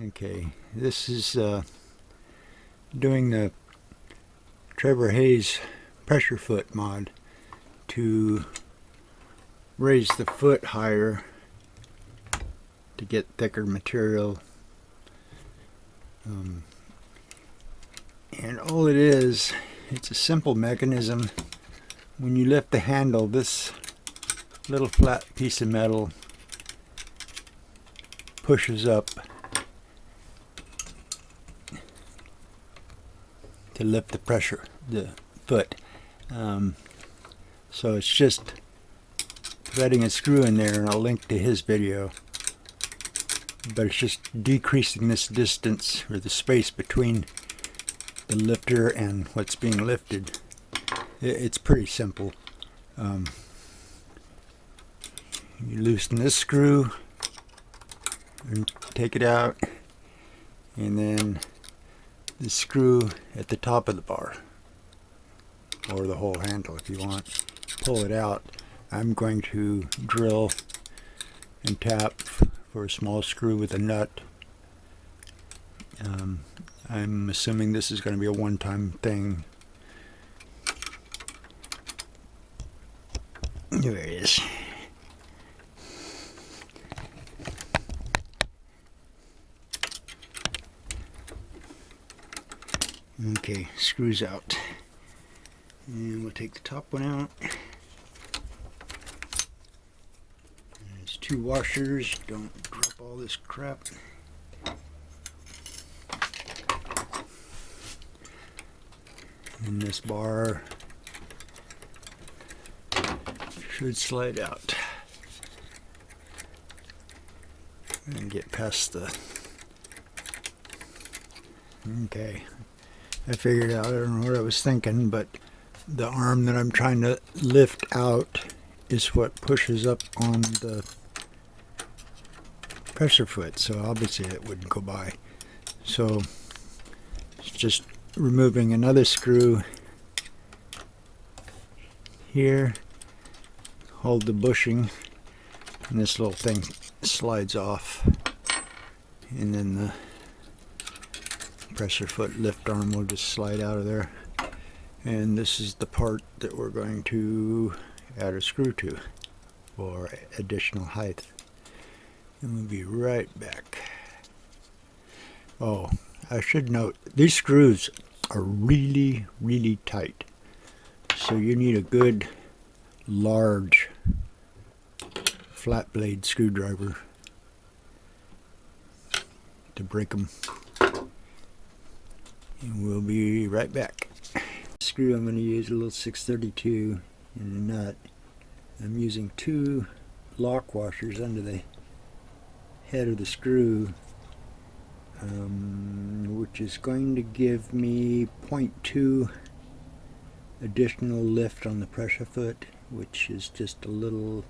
Okay, this is doing the Trevor Hayes pressure foot mod to raise the foot higher to get thicker material. And all it is, it's a simple mechanism. When you lift the handle, this little flat piece of metal pushes up to lift the foot. So it's just threading a screw in there, and I'll link to his video. But it's just decreasing this distance, or the space between the lifter and what's being lifted. It's pretty simple. You loosen this screw and take it out, and then the screw at the top of the bar, or the whole handle if you want. Pull it out. I'm going to drill and tap for a small screw with a nut. I'm assuming this is going to be a one-time thing. There it is. Okay, screws out. And we'll take the top one out. There's two washers. Don't drop all this crap. And this bar should slide out and get past the... Okay, I figured out, I don't know what I was thinking, but the arm that I'm trying to lift out is what pushes up on the pressure foot, so obviously it wouldn't go by. So it's just removing another screw here, hold the bushing, and this little thing slides off, and then the pressure foot lift arm will just slide out of there. And this is the part that we're going to add a screw to for additional height. And we'll be right back. Oh, I should note, these screws are really, really tight. So you need a good, large, flat blade screwdriver to break them. And we'll be right back. Screw I'm going to use a little 632 and a nut. I'm using two lock washers under the head of the screw, which is going to give me 0.2 additional lift on the pressure foot, which is just a little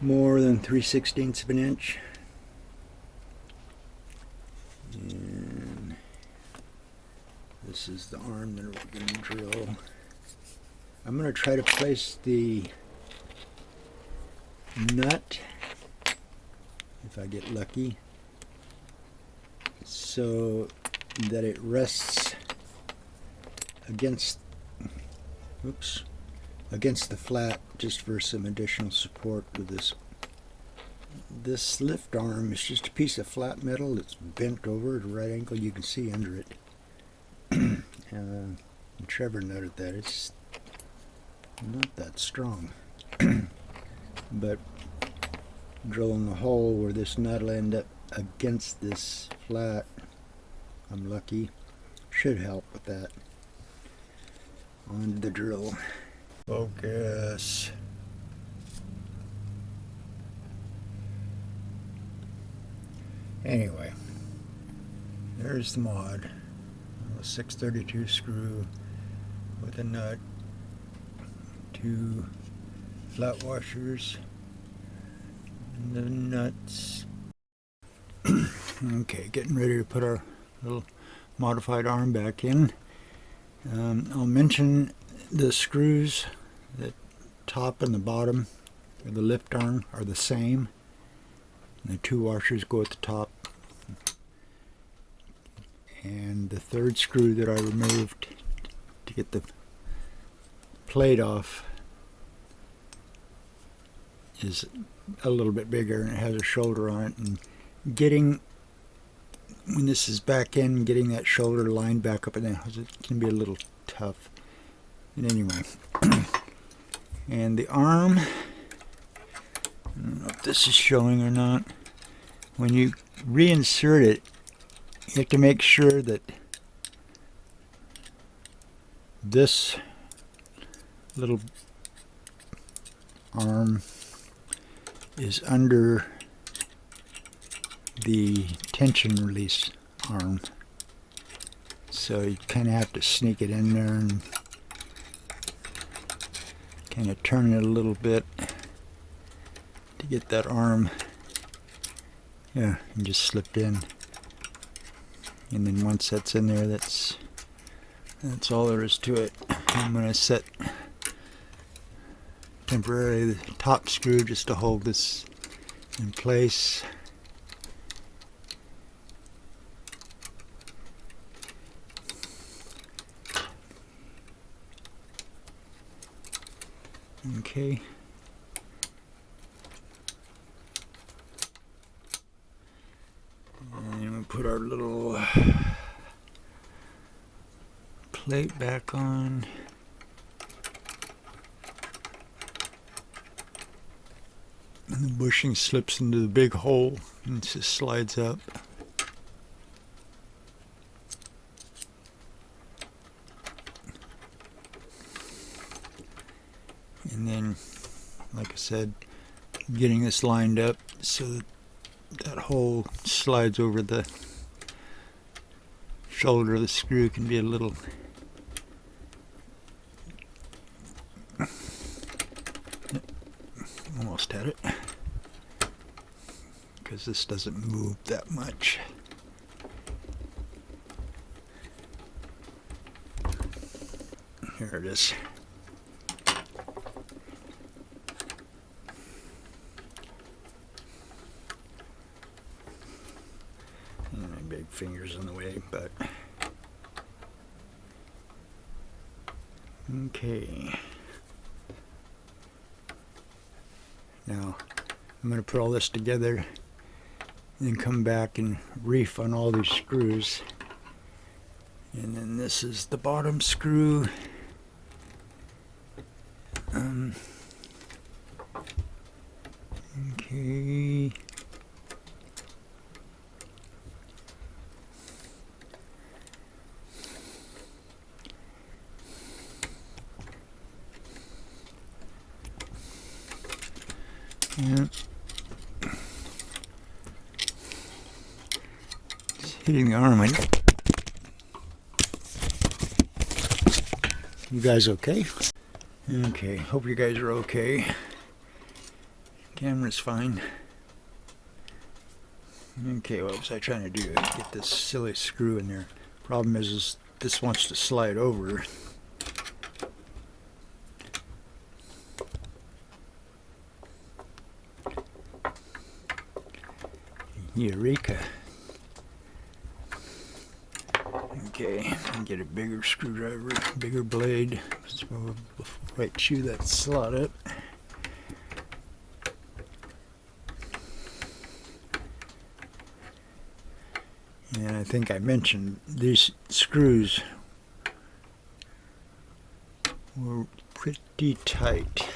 more than 3/16 of an inch. And this is the arm that we're going to drill. I'm going to try to place the nut, if I get lucky, so that it rests against the flat, just for some additional support with this. This lift arm is just a piece of flat metal that's bent over at a right angle. You can see under it. Trevor noted that it's not that strong. But drilling a hole where this nut will end up against this flat, I'm lucky, should help with that. On the drill. Focus. Anyway, there's the mod. A 632 screw with a nut, two flat washers, and the nuts. Okay, getting ready to put our little modified arm back in. I'll mention the screws, the top and the bottom of the lift arm are the same. And the 2 washers go at the top. And the 3rd screw that I removed to get the plate off is a little bit bigger, and it has a shoulder on it. And when this is back in, getting that shoulder lined back up in there, it can be a little tough. And anyway, and the arm, I don't know if this is showing or not. When you reinsert it, you have to make sure that this little arm is under the tension release arm. So you kind of have to sneak it in there and kind of turn it a little bit to get that arm, yeah, and just slip in. And then once that's in there, that's all there is to it. I'm going to set temporarily the top screw just to hold this in place. Okay. And we put our little plate back on. And the bushing slips into the big hole and it just slides up. And then, like I said, getting this lined up so that that hole slides over the shoulder of the screw can be a little almost had it, because this doesn't move that much. Here it is. And my big finger's in the way, but okay. Now I'm going to put all this together and then come back and reef on all these screws. And then this is the bottom screw. Okay. Yeah. Just hitting the arm. You guys okay? Okay, hope you guys are okay. Camera's fine. Okay, what was I trying to do? Get this silly screw in there. Problem is this wants to slide over. Eureka. Okay, and get a bigger screwdriver, bigger blade, before I chew that slot up. And I think I mentioned these screws were pretty tight.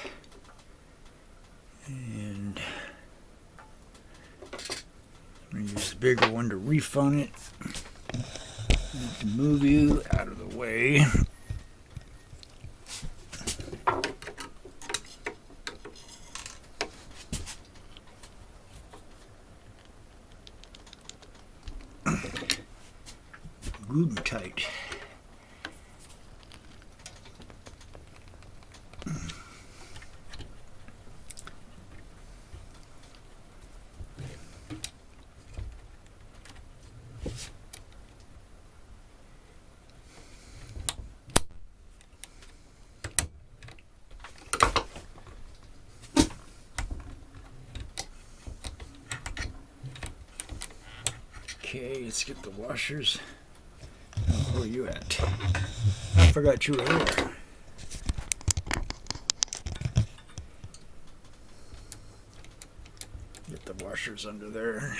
And I'm going to use the bigger one to reef on it. I have to move you out of the way. Good and tight. Okay, let's get the washers. Oh, where are you at? I forgot you were there. Get the washers under there.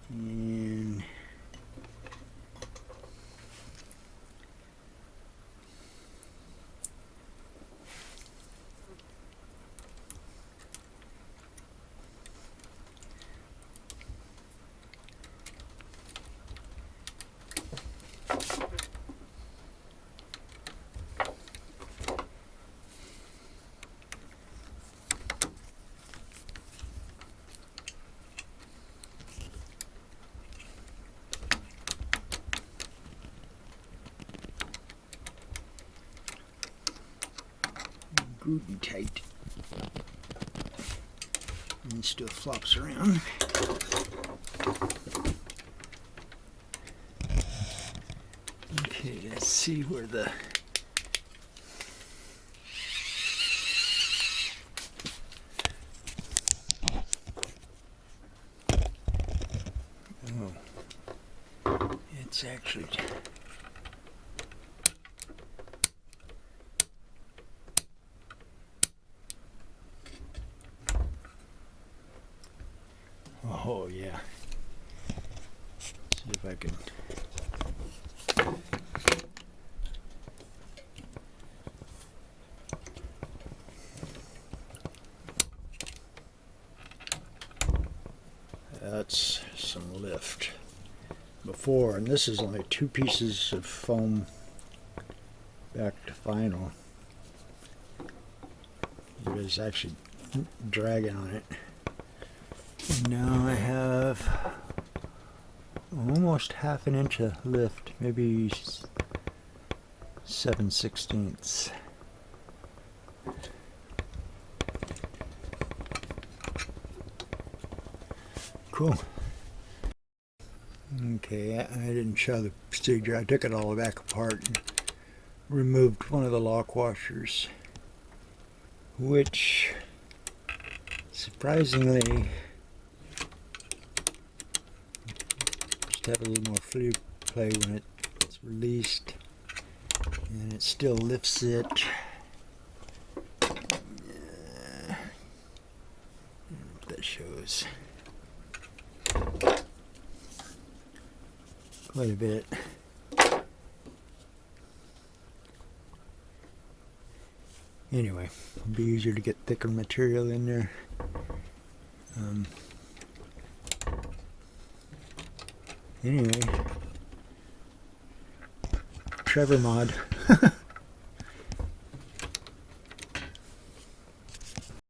And good and tight. And it still flops around. Okay, let's see where the it's actually oh yeah. See if I can. That's some lift. Before, and this is only 2 pieces of foam back to vinyl. It is actually dragging on it. And now I have almost ½ an inch of lift, maybe 7/16. Cool. Okay, I didn't show the procedure. I took it all back apart and removed one of the lock washers, which surprisingly just have a little more fluid play when it's released, and it still lifts it. I don't know if that shows. Quite a bit. Anyway, it'll be easier to get thicker material in there. Anyway, Trevor mod.